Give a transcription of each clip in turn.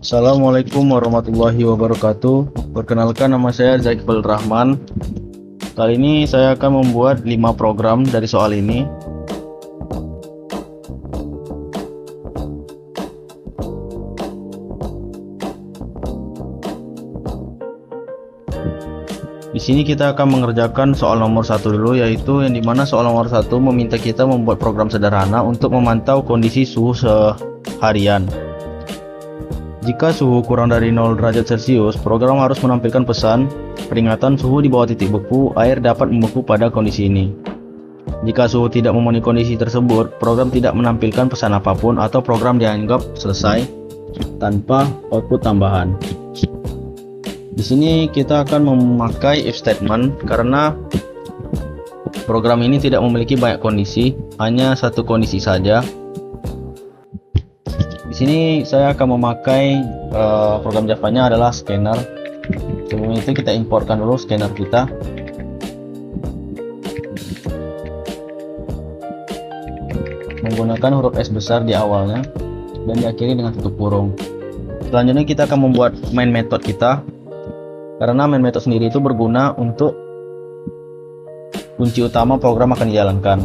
Assalamualaikum warahmatullahi wabarakatuh. Perkenalkan, nama saya Zakiful Rahman. Kali ini saya akan membuat 5 program dari soal ini. Di sini kita akan mengerjakan soal nomor 1 dulu, yaitu yang dimana soal nomor 1 meminta kita membuat program sederhana untuk memantau kondisi suhu seharian. Jika suhu kurang dari 0 derajat Celcius, program harus menampilkan pesan peringatan suhu di bawah titik beku, air dapat membeku pada kondisi ini. Jika suhu tidak memenuhi kondisi tersebut, program tidak menampilkan pesan apapun atau program dianggap selesai tanpa output tambahan. Di sini kita akan memakai if statement karena program ini tidak memiliki banyak kondisi, hanya satu kondisi saja. Di sini saya akan memakai program Java-nya adalah scanner. Sebelum itu kita importkan dulu scanner kita. Menggunakan huruf S besar di awalnya dan diakhiri dengan tutup kurung. Selanjutnya kita akan membuat main method kita. Karena main method sendiri itu berguna untuk kunci utama program akan dijalankan,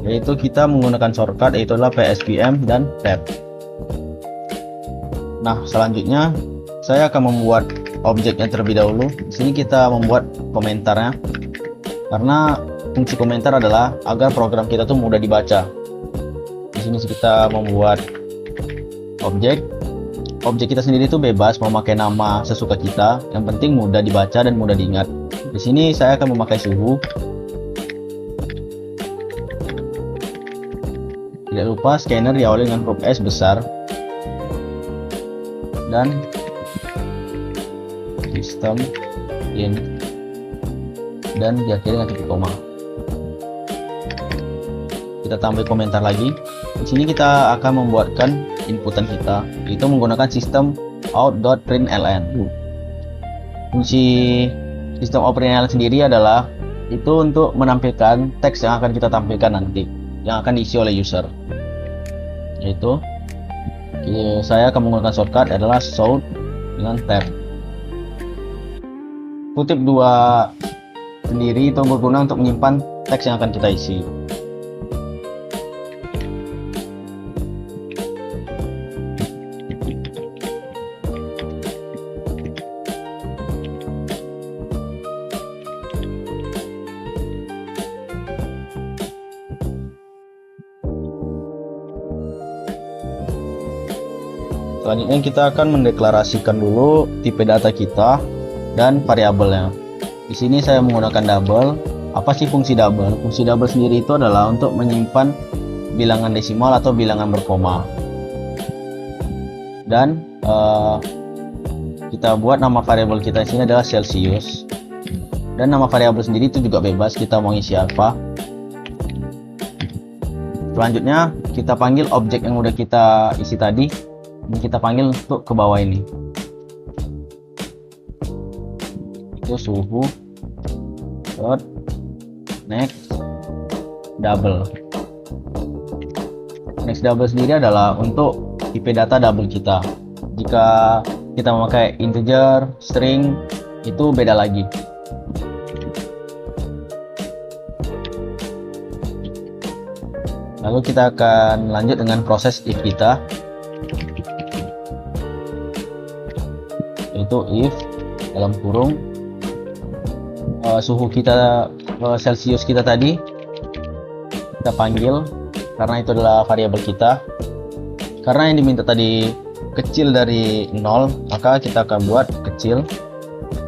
yaitu kita menggunakan shortcut, yaitu adalah PSVM dan tab. Nah, selanjutnya saya akan membuat objeknya terlebih dahulu. Di sini kita membuat komentarnya, karena fungsi komentar adalah agar program kita tuh mudah dibaca. Di sini kita membuat objek kita sendiri itu bebas mau pakai nama sesuka kita, yang penting mudah dibaca dan mudah diingat. Di sini saya akan memakai suhu. Tidak lupa scanner diawali dengan huruf S besar dan sistem in dan diakhiri dengan titik koma. Kita tambah komentar lagi. Di sini kita akan membuatkan inputan kita, itu menggunakan sistem out.println. Fungsi sistem out.println sendiri adalah itu untuk menampilkan teks yang akan kita tampilkan nanti, yang akan diisi oleh user. Yaitu saya akan menggunakan shortcut adalah show dengan tab. Kutip 2 sendiri itu berguna untuk menyimpan teks yang akan kita isi. Selanjutnya kita akan mendeklarasikan dulu tipe data kita dan variabelnya. Di sini saya menggunakan double. Apa sih fungsi double? Fungsi double sendiri itu adalah untuk menyimpan bilangan desimal atau bilangan berkoma. Dan kita buat nama variabel kita di sini adalah Celcius. Dan nama variabel sendiri itu juga bebas, kita mau isi apa. Selanjutnya kita panggil objek yang udah kita isi tadi. Ini kita panggil untuk ke bawah ini, itu suhu dot next double. Next double sendiri adalah untuk tipe data double kita. Jika kita memakai integer, string, itu beda lagi. Lalu kita akan lanjut dengan proses if kita, yaitu if dalam kurung suhu kita Celcius kita tadi kita panggil karena itu adalah variabel kita. Karena yang diminta tadi kecil dari 0, maka kita akan buat kecil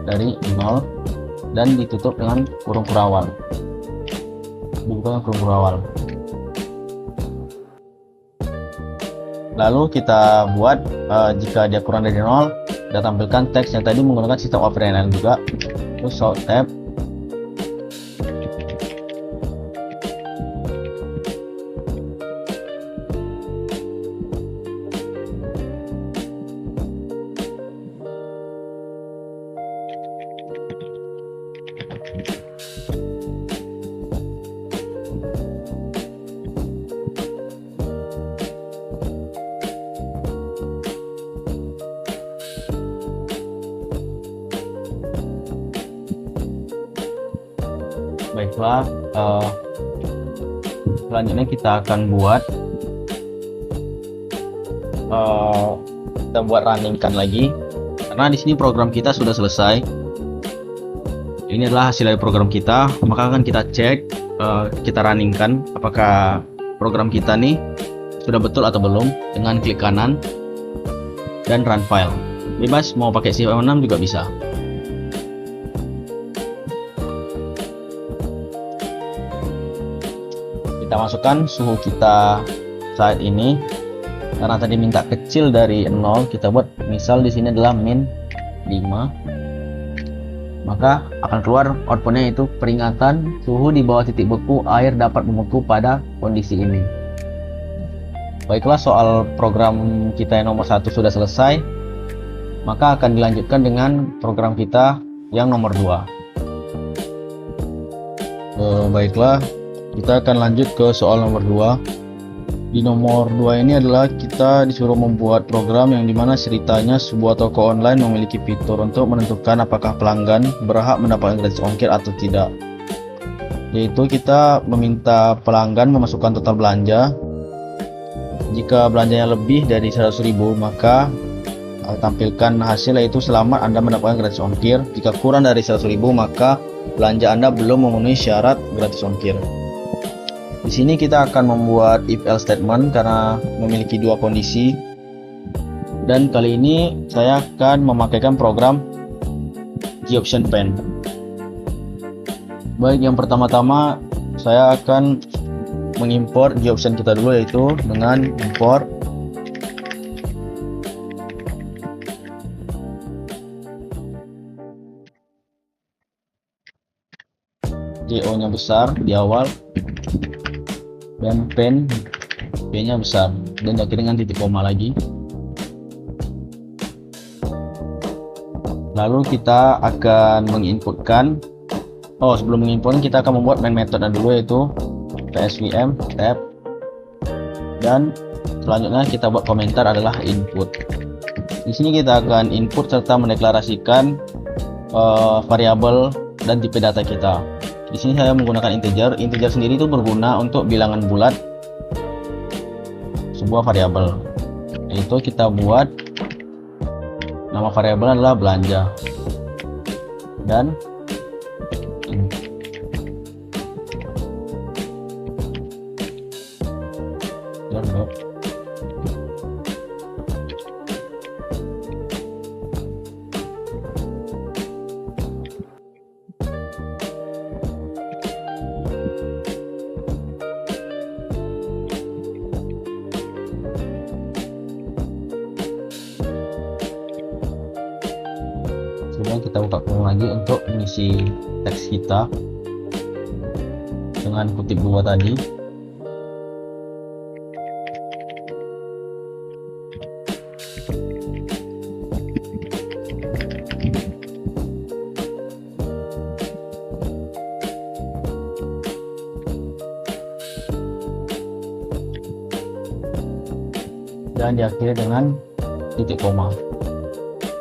dari 0 dan ditutup dengan kurung kurawal. Dibuka kurung kurawal. Lalu kita buat jika dia kurang dari 0, kita tampilkan teks yang tadi menggunakan sistem out.println juga. Terus show tab. Baiklah, selanjutnya kita akan buat runningkan lagi, karena di sini program kita sudah selesai. Ini adalah hasil dari program kita, maka akan kita cek, kita runningkan apakah program kita nih sudah betul atau belum dengan klik kanan dan run file. Bebas mau pakai C6 juga bisa. Kita masukkan suhu kita saat ini. Karena tadi minta kecil dari 0, kita buat misal di sini adalah min 5. Maka akan keluar outputnya itu peringatan suhu di bawah titik beku, air dapat membeku pada kondisi ini. Baiklah, soal program kita yang nomor 1 sudah selesai. Maka akan dilanjutkan dengan program kita yang nomor 2. Baiklah, kita akan lanjut ke soal nomor 2. Di nomor 2 ini adalah kita disuruh membuat program yang dimana ceritanya sebuah toko online memiliki fitur untuk menentukan apakah pelanggan berhak mendapatkan gratis ongkir atau tidak. Yaitu kita meminta pelanggan memasukkan total belanja. Jika belanjanya lebih dari 100.000, maka tampilkan hasil yaitu selamat Anda mendapatkan gratis ongkir. Jika kurang dari 100.000, maka belanja Anda belum memenuhi syarat gratis ongkir. Di sini kita akan membuat if else statement karena memiliki dua kondisi. Dan kali ini saya akan memakaikan program GOptionPen. Baik, yang pertama-tama saya akan mengimport GOption kita dulu, yaitu dengan import GO nya besar di awal dan pen P nya besar dan diakhiri dengan titik koma lagi. Lalu kita akan menginputkan, sebelum menginput kita akan membuat main metode dulu, yaitu psvm tab, dan selanjutnya kita buat komentar adalah input. Di sini kita akan input serta mendeklarasikan variabel dan tipe data kita. Di sini saya menggunakan integer. Integer sendiri itu berguna untuk bilangan bulat sebuah variabel. Yaitu kita buat nama variabel adalah belanja dan kemudian kita buka kurung lagi untuk mengisi teks kita dengan kutip dua tadi. Dan diakhiri dengan titik koma.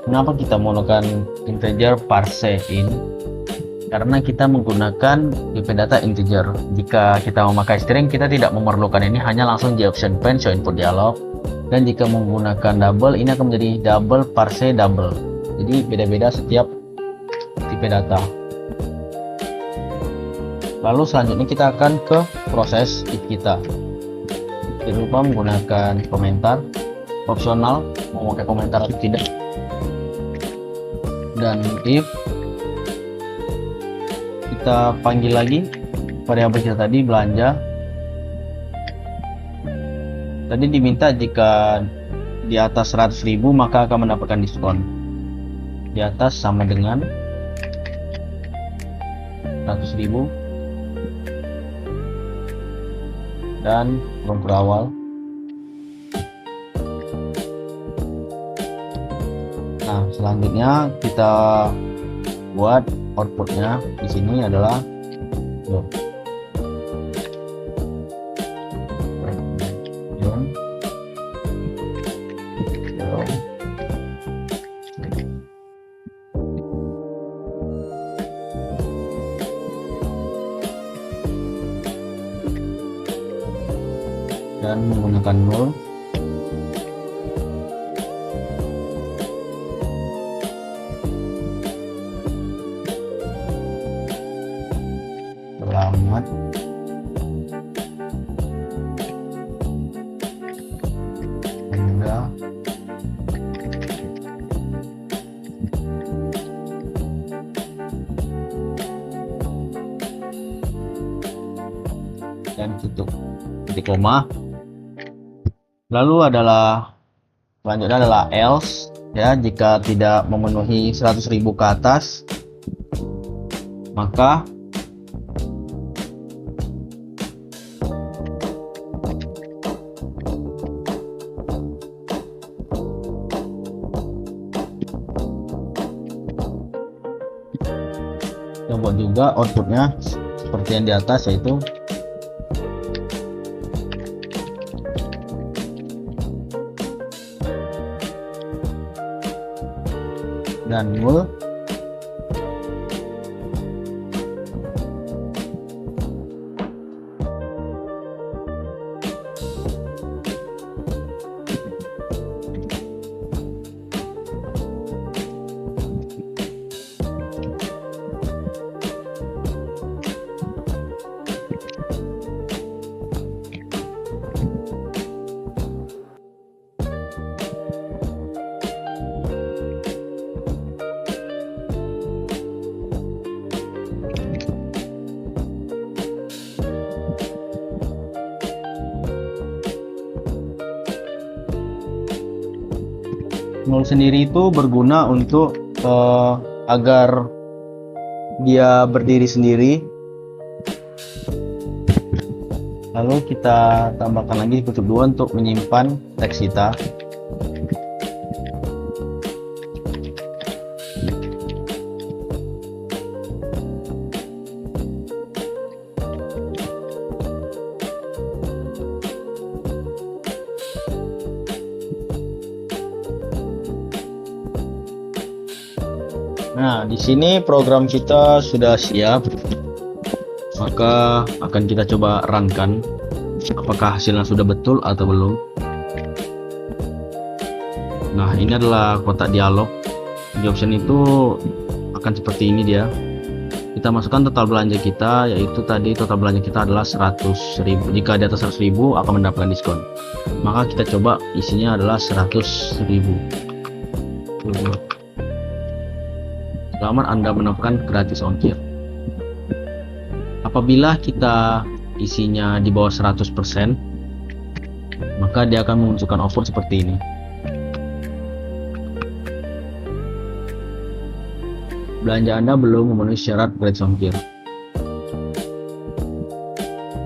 Kenapa kita menggunakan integer parse in? Karena kita menggunakan tipe data integer. Jika kita memakai string, kita tidak memerlukan ini, hanya langsung GOptionPen show input dialog. Dan jika menggunakan double, ini akan menjadi double parse double. Jadi beda-beda setiap tipe data. Lalu selanjutnya kita akan ke proses if kita. Jangan lupa menggunakan komentar, opsional mau pakai komentar atau tidak. Dan if kita panggil lagi variabel kita tadi belanja. Tadi diminta jika di atas 100.000 maka akan mendapatkan diskon. Di atas sama dengan 100.000 dan kurung berawal. Nah, selanjutnya kita buat outputnya. Di sini adalah dan menggunakan nol. Selamat. Anda dan tutup titik koma. Lalu selanjutnya adalah else, ya, jika tidak memenuhi 100.000 ke atas, maka kita buat juga outputnya seperti yang di atas, yaitu dan null. Nol sendiri itu berguna untuk agar dia berdiri sendiri. Lalu kita tambahkan lagi kutub 2 untuk menyimpan teks kita. Nah, di sini program kita sudah siap. Maka akan kita coba runkan apakah hasilnya sudah betul atau belum. Nah, ini adalah kotak dialog. Di option itu akan seperti ini dia. Kita masukkan total belanja kita, yaitu tadi total belanja kita adalah 100.000. Jika di atas 100.000 akan mendapatkan diskon. Maka kita coba isinya adalah 100.000. Selamat, Anda mendapatkan gratis ongkir. Apabila kita isinya di bawah 100%, maka dia akan memunculkan offer seperti ini. Belanja Anda belum memenuhi syarat gratis ongkir.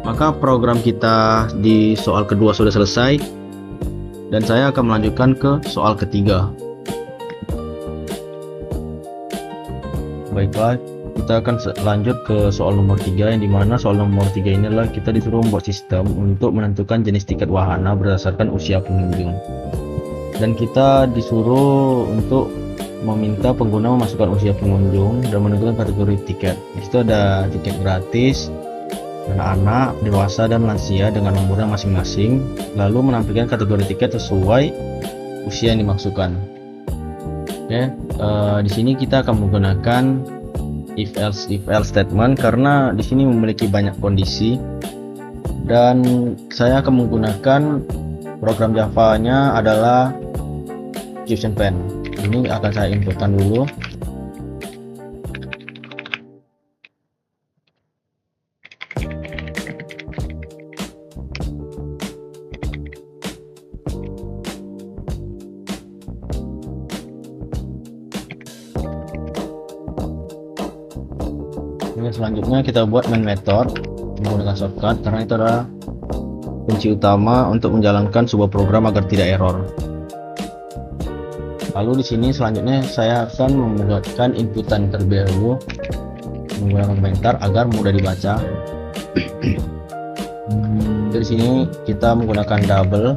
Maka program kita di soal kedua sudah selesai, dan saya akan melanjutkan ke soal ketiga. Baiklah, kita akan lanjut ke soal nomor 3, yang dimana soal nomor 3 ini adalah kita disuruh membuat sistem untuk menentukan jenis tiket wahana berdasarkan usia pengunjung, dan kita disuruh untuk meminta pengguna memasukkan usia pengunjung dan menentukan kategori tiket. Di situ ada tiket gratis, anak-anak, dewasa, dan lansia dengan nomornya masing-masing, lalu menampilkan kategori tiket sesuai usia yang dimaksudkan. Oke, di sini kita akan menggunakan if else statement karena di sini memiliki banyak kondisi, dan saya akan menggunakan program Java-nya adalah Fusion Pen. Ini akan saya inputkan dulu. Selanjutnya kita buat main method menggunakan shortcut karena itu adalah kunci utama untuk menjalankan sebuah program agar tidak error. Lalu di sini selanjutnya saya akan membuatkan inputan terlebih dahulu menggunakan komentar agar mudah dibaca. Dari sini kita menggunakan double.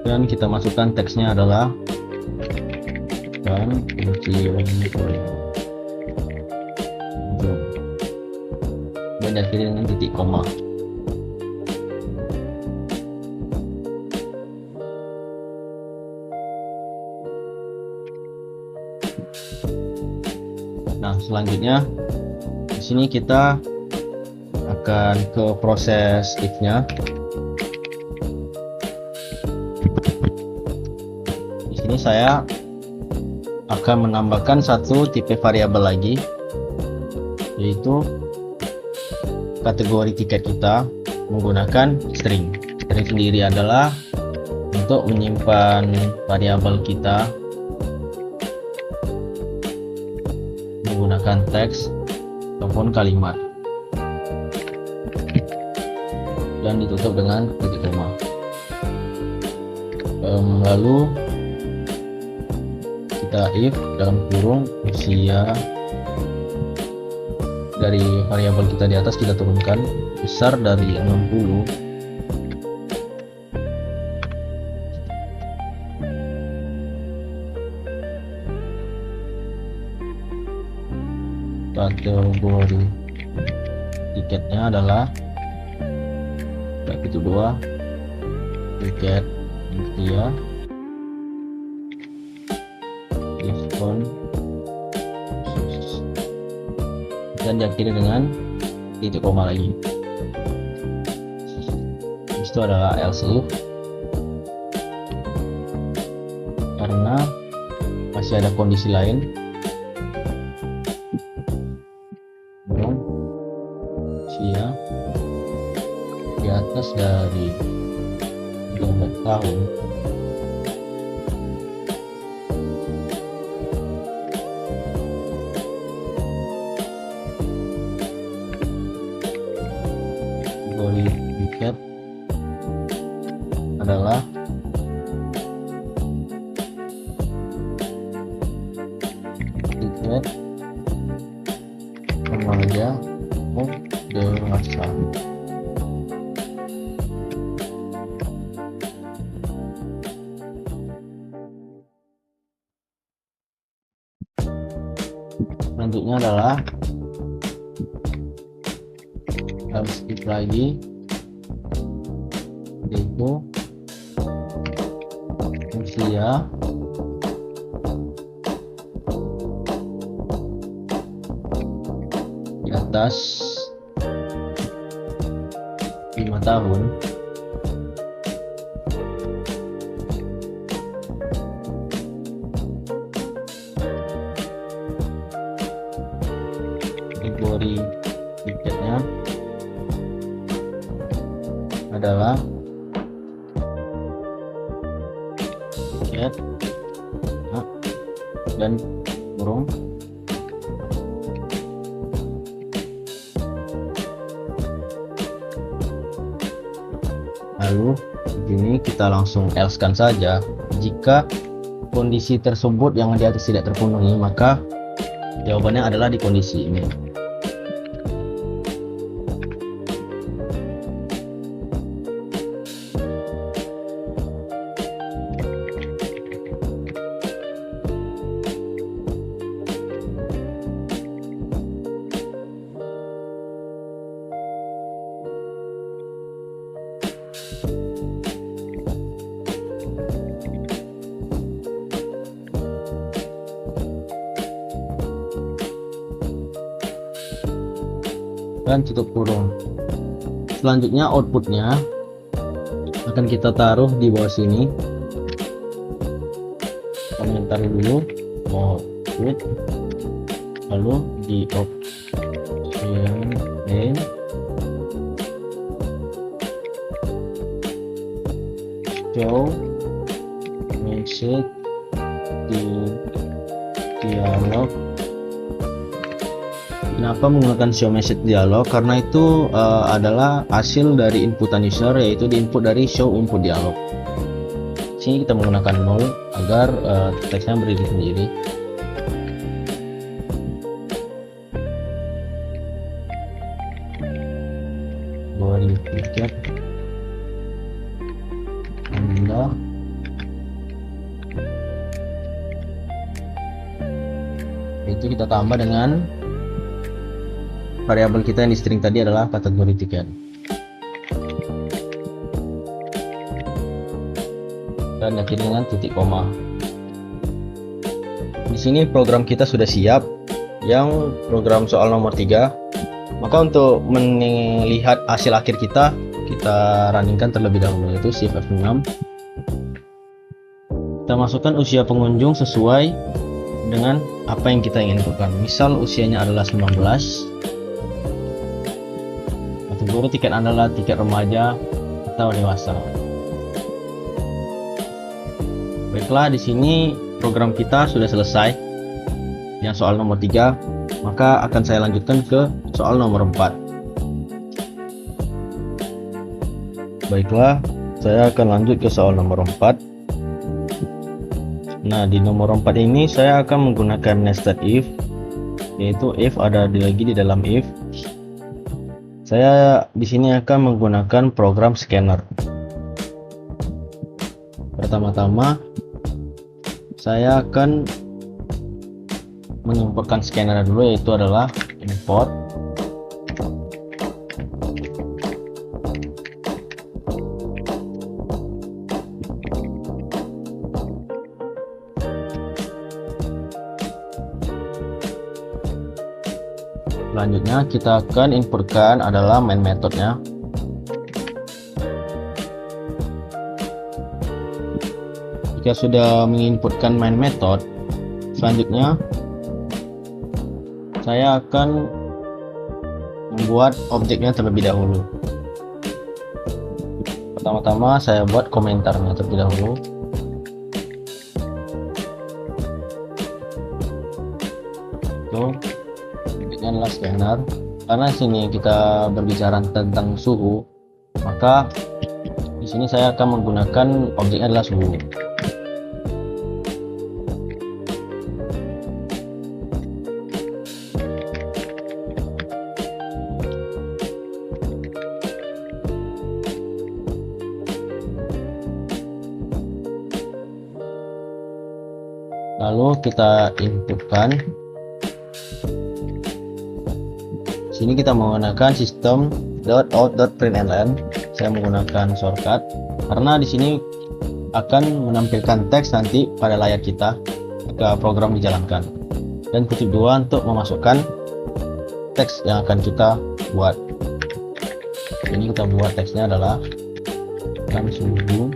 dan kita masukkan teksnya adalah dan diakhiri dengan titik koma. Nah, selanjutnya di sini kita akan ke proses if-nya. Di sini saya akan menambahkan satu tipe variabel lagi, yaitu kategori tiket kita menggunakan string. String sendiri adalah untuk menyimpan variabel kita menggunakan teks ataupun kalimat, dan ditutup dengan titik koma. Lalu kita if dalam kurung usia dari variabel kita di atas kita turunkan besar dari 60 kategori tiketnya adalah itu 2 tiket usia diskon dan diakhiri dengan titik koma lagi. Itu adalah else if, karena masih ada kondisi lain belum usia di atas dari 13 tahun kategori tiket adalah tiket remaja dewasa. Selanjutnya adalah else if lagi, yaitu usia di atas 5 tahun kategori tiketnya adalah tiket dan kurung lalu ini kita langsung else kan saja. Jika kondisi tersebut yang di atas tidak terpenuhi, maka jawabannya adalah di kondisi ini. Dan tutup kurung. Selanjutnya outputnya akan kita taruh di bawah sini. Komentar dulu output, lalu di option name show message di dialog. Kenapa menggunakan show message dialog? Karena itu adalah hasil dari inputan user, yaitu diinput dari show input dialog. Sini kita menggunakan null agar teksnya berdiri sendiri. Tiket Anda kita tambah dengan variabel kita yang di string tadi adalah kategori tiket. Dan akhiri dengan titik koma. Di sini program kita sudah siap, yang program soal nomor 3. Maka untuk melihat hasil akhir kita runningkan terlebih dahulu, yaitu Shift F6. Kita masukkan usia pengunjung sesuai dengan apa yang kita inginkan. Misal usianya adalah 19. Kategori tiket adalah tiket remaja atau dewasa. Baiklah, di sini program kita sudah selesai yang soal nomor 3, maka akan saya lanjutkan ke soal nomor 4. Baiklah, saya akan lanjut ke soal nomor 4. Nah, di nomor 4 ini saya akan menggunakan nested if, yaitu if ada lagi di dalam if. Saya di sini akan menggunakan program scanner. Pertama-tama saya akan mengimportkan scanner dulu, yaitu adalah import Selanjutnya kita akan inputkan adalah main methodnya. Jika sudah menginputkan main method, selanjutnya saya akan membuat objeknya terlebih dahulu. Pertama-tama saya buat komentarnya terlebih dahulu. Objeknya adalah scanner. Karena sini kita berbicara tentang suhu, maka di sini saya akan menggunakan objeknya adalah suhu. Lalu kita inputkan. Sini kita menggunakan system.out.println. Saya menggunakan shortcut karena di sini akan menampilkan teks nanti pada layar kita ketika program dijalankan. Dan kutip 2 untuk memasukkan teks yang akan kita buat. Ini kita buat teksnya adalah kan suhu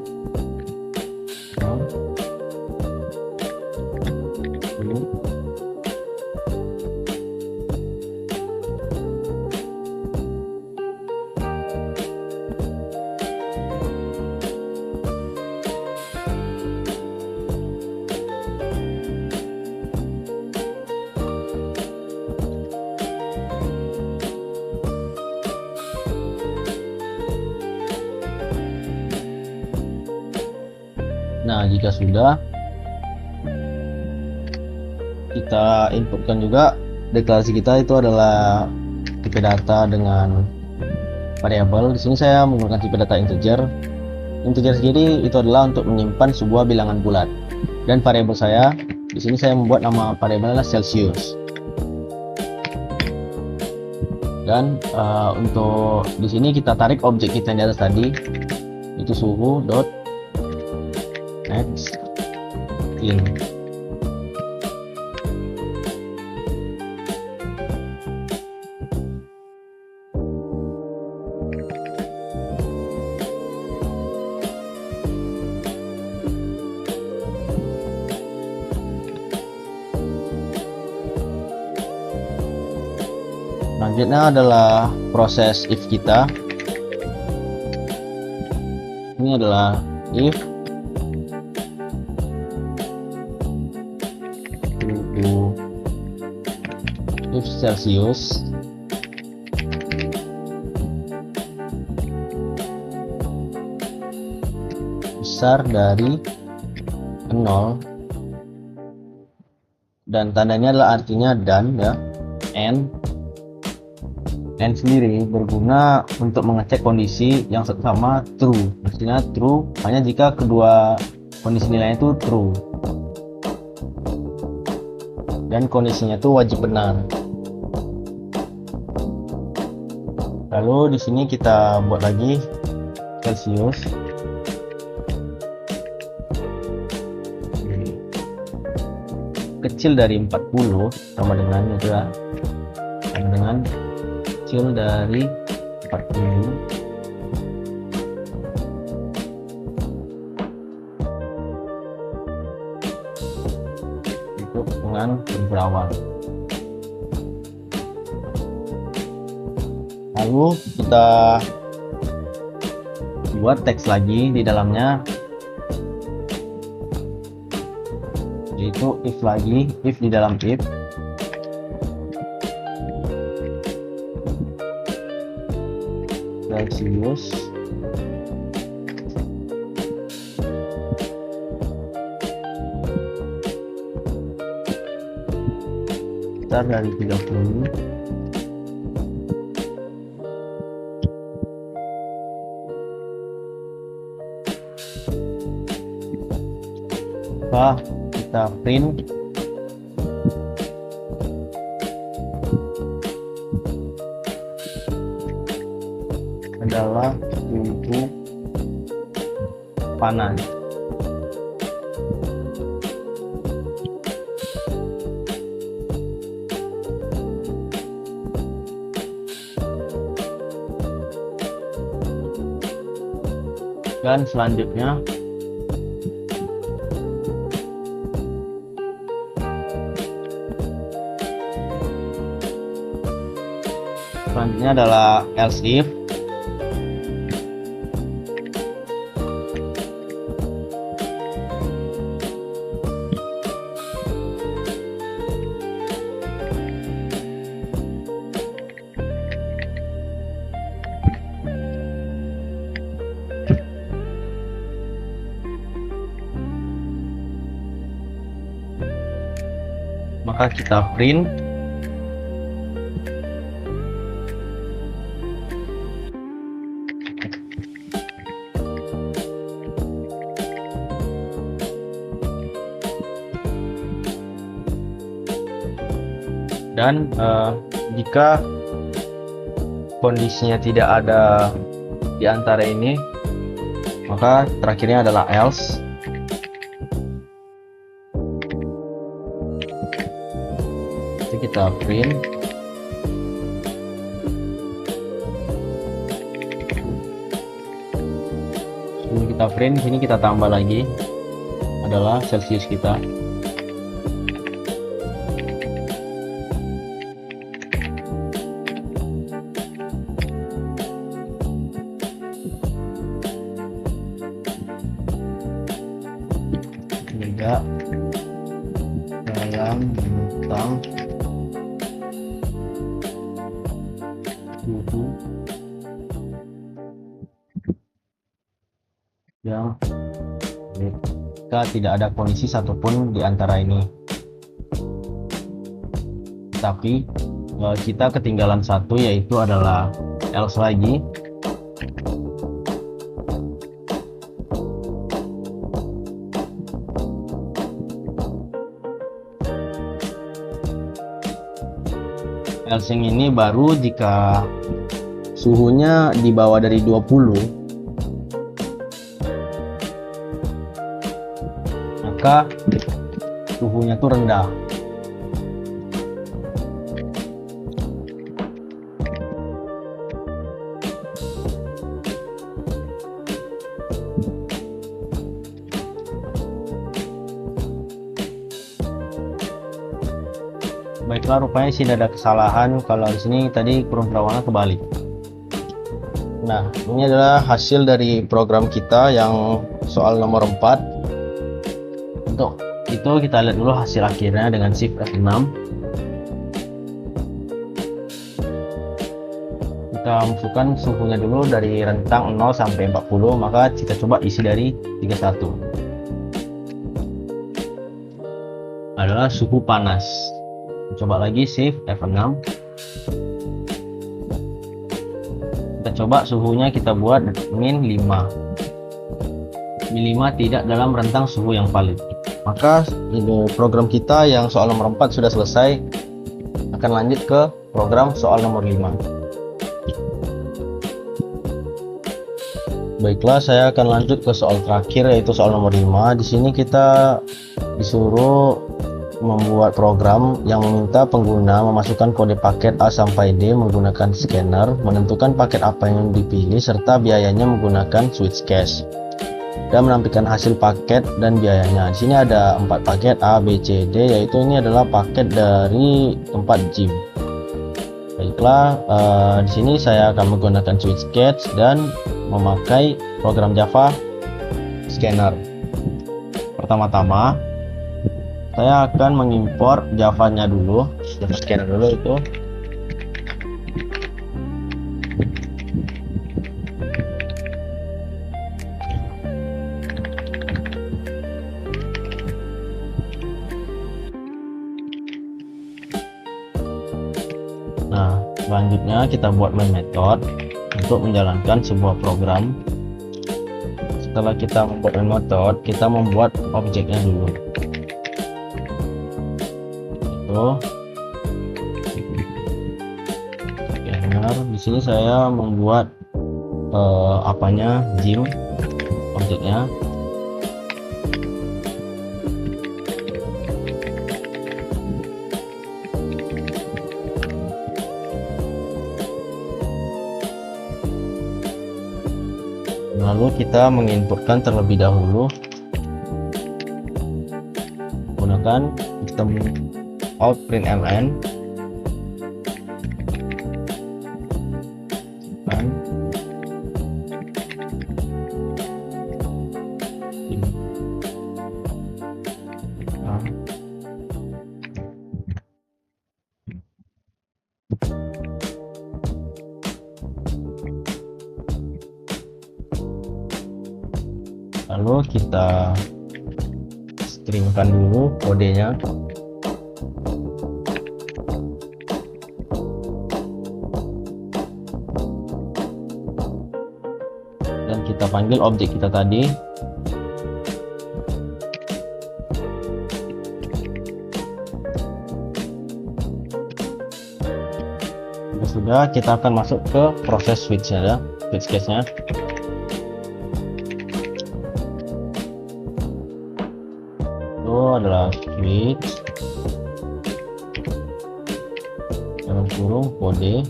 Nah, jika sudah, kita inputkan juga deklarasi kita itu adalah tipe data dengan variabel. Di sini saya menggunakan tipe data integer. Integer sendiri itu adalah untuk menyimpan sebuah bilangan bulat. Dan variabel saya di sini saya membuat nama variabel adalah Celsius. Dan untuk di sini kita tarik objek kita yang di atas tadi, itu suhu dot next in. Selanjutnya adalah proses if kita. Ini adalah if Celsius besar dari 0 dan tandanya adalah artinya dan ya, and sendiri berguna untuk mengecek kondisi yang sama true. Maksudnya true hanya jika kedua kondisi nilainya itu true. dan kondisinya itu wajib benar. Lalu di sini kita buat lagi Celsius. Kecil dari 40 sama dengan juga sama dengan kecil dari 40 untuk dengan berawal. Lalu kita buat teks lagi di dalamnya, yaitu if lagi, if di dalam if. Celsius besar dari 30. Kita print adalah suhu panas. Dan selanjutnya adalah else if. Maka kita print dan jika kondisinya tidak ada di antara ini, maka terakhirnya adalah else. Jadi kita print sini kita tambah lagi adalah Celsius kita. Tidak dalam rentang suhu yang jika tidak ada kondisi satupun di antara ini. Tapi kita ketinggalan satu, yaitu adalah else lagi. Else yang ini baru jika suhunya di bawah dari 20, maka suhunya tuh rendah. Baiklah, rupanya sini ada kesalahan. Kalau di sini tadi kurung perawanan kebalik. Nah, ini adalah hasil dari program kita yang soal nomor 4. Untuk itu kita lihat dulu hasil akhirnya dengan shift F6. Kita masukkan suhunya dulu dari rentang 0 sampai 40, maka kita coba isi dari 31. Adalah suhu panas. Coba lagi shift F6. Kita coba suhunya kita buat min 5. Min 5 tidak dalam rentang suhu yang valid. Maka ini program kita yang soal nomor 4 sudah selesai. Akan lanjut ke program soal nomor 5. Baiklah, saya akan lanjut ke soal terakhir, yaitu soal nomor 5. Di sini kita disuruh membuat program yang meminta pengguna memasukkan kode paket A sampai D menggunakan scanner, menentukan paket apa yang dipilih serta biayanya menggunakan switch cash, dan menampilkan hasil paket dan biayanya. Di sini ada 4 paket A, B, C, D, yaitu ini adalah paket dari tempat gym. Baiklah, di sini saya akan menggunakan switch cash dan memakai program Java Scanner. Pertama-tama saya akan mengimpor Java-nya dulu, Java Scanner dulu itu. Nah, selanjutnya kita buat main method untuk menjalankan sebuah program. Setelah kita membuat main method, kita membuat objeknya dulu. Scanner. Di sini saya membuat gym objeknya. Lalu kita menginputkan terlebih dahulu menggunakan sistem out println dan lalu kita stringkan dulu kodenya. Dan kita panggil objek kita tadi. Sudah, kita akan masuk ke proses switch ya, switch case-nya. Itu adalah switch dalam kurung kode.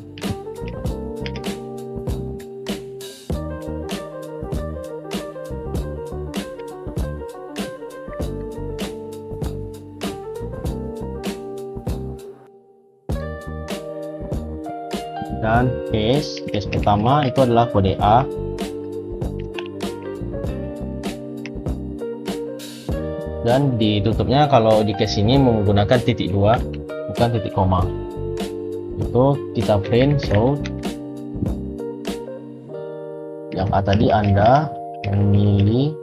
Dan case pertama itu adalah kode A, dan ditutupnya kalau di case ini menggunakan titik 2 bukan titik koma. Itu kita print so yang A tadi Anda memilih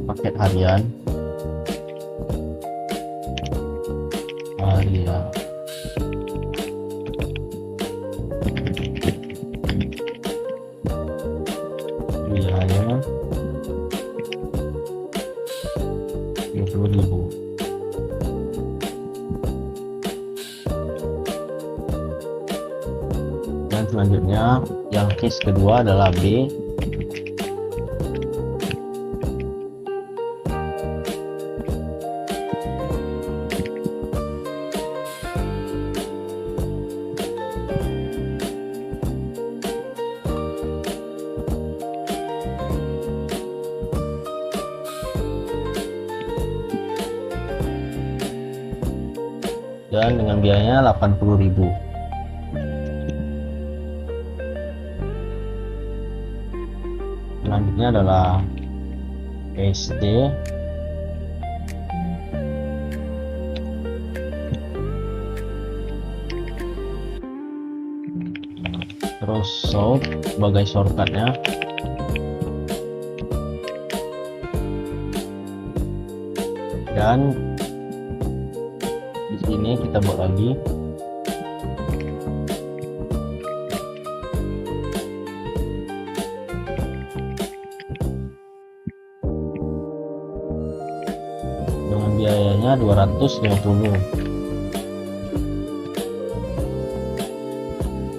paket harian. Biayanya 20.000. Dan selanjutnya yang case kedua adalah B. Dan dengan biayanya 80.000. Selanjutnya adalah SD. Terus sort sebagai shortcutnya. Dan di sini kita buat lagi nilainya 250.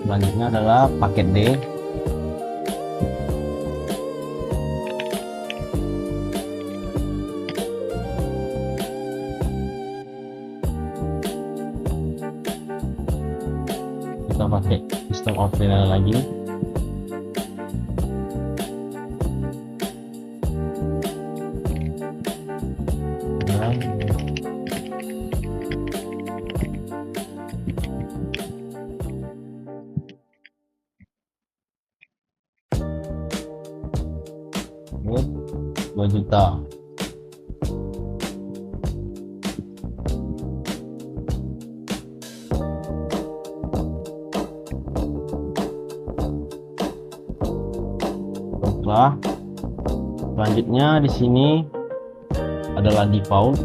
Selanjutnya adalah paket D. Kita pakai sistem ordinal lagi. Ini 2 juta. Selanjutnya di sini adalah default.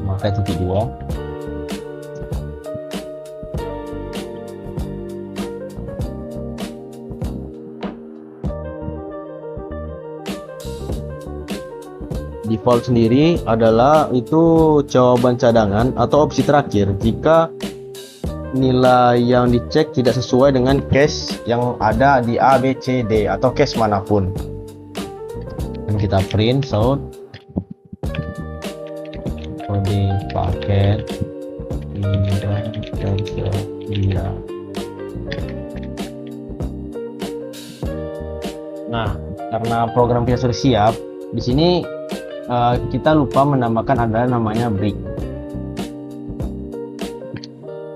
Maka titik 2. Default sendiri adalah itu jawaban cadangan atau opsi terakhir jika nilai yang dicek tidak sesuai dengan case yang ada di A, B, C, D atau case manapun. Dan kita print sound kode paket tidak tersedia. Nah, karena program kita sudah siap, di sini kita lupa menambahkan ada namanya break.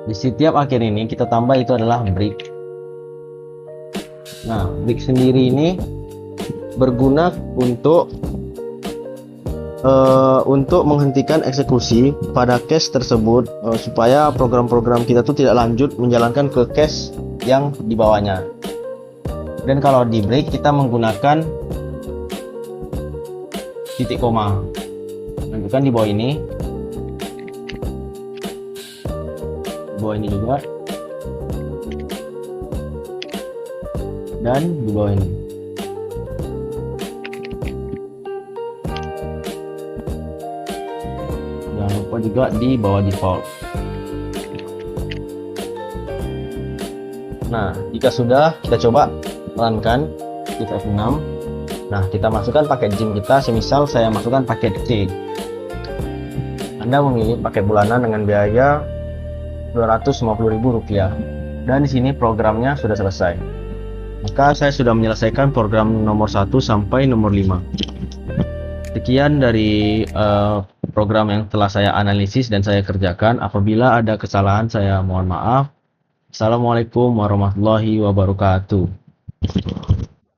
Di setiap akhir ini kita tambah itu adalah break. Nah, break sendiri ini berguna untuk menghentikan eksekusi pada cache tersebut, supaya program-program kita tuh tidak lanjut menjalankan ke cache yang di bawahnya. Dan kalau di break kita menggunakan titik koma, lanjutkan di bawah ini, juga, dan di bawah ini. Jangan lupa juga di bawah default. Nah, jika sudah, kita coba runkan di F6. Nah, kita masukkan paket JIM kita, semisal saya masukkan paket C. Anda memilih paket bulanan dengan biaya Rp250.000. Dan di sini programnya sudah selesai. Maka saya sudah menyelesaikan program nomor 1 sampai nomor 5. Sekian dari program yang telah saya analisis dan saya kerjakan. Apabila ada kesalahan, saya mohon maaf. Assalamualaikum warahmatullahi wabarakatuh.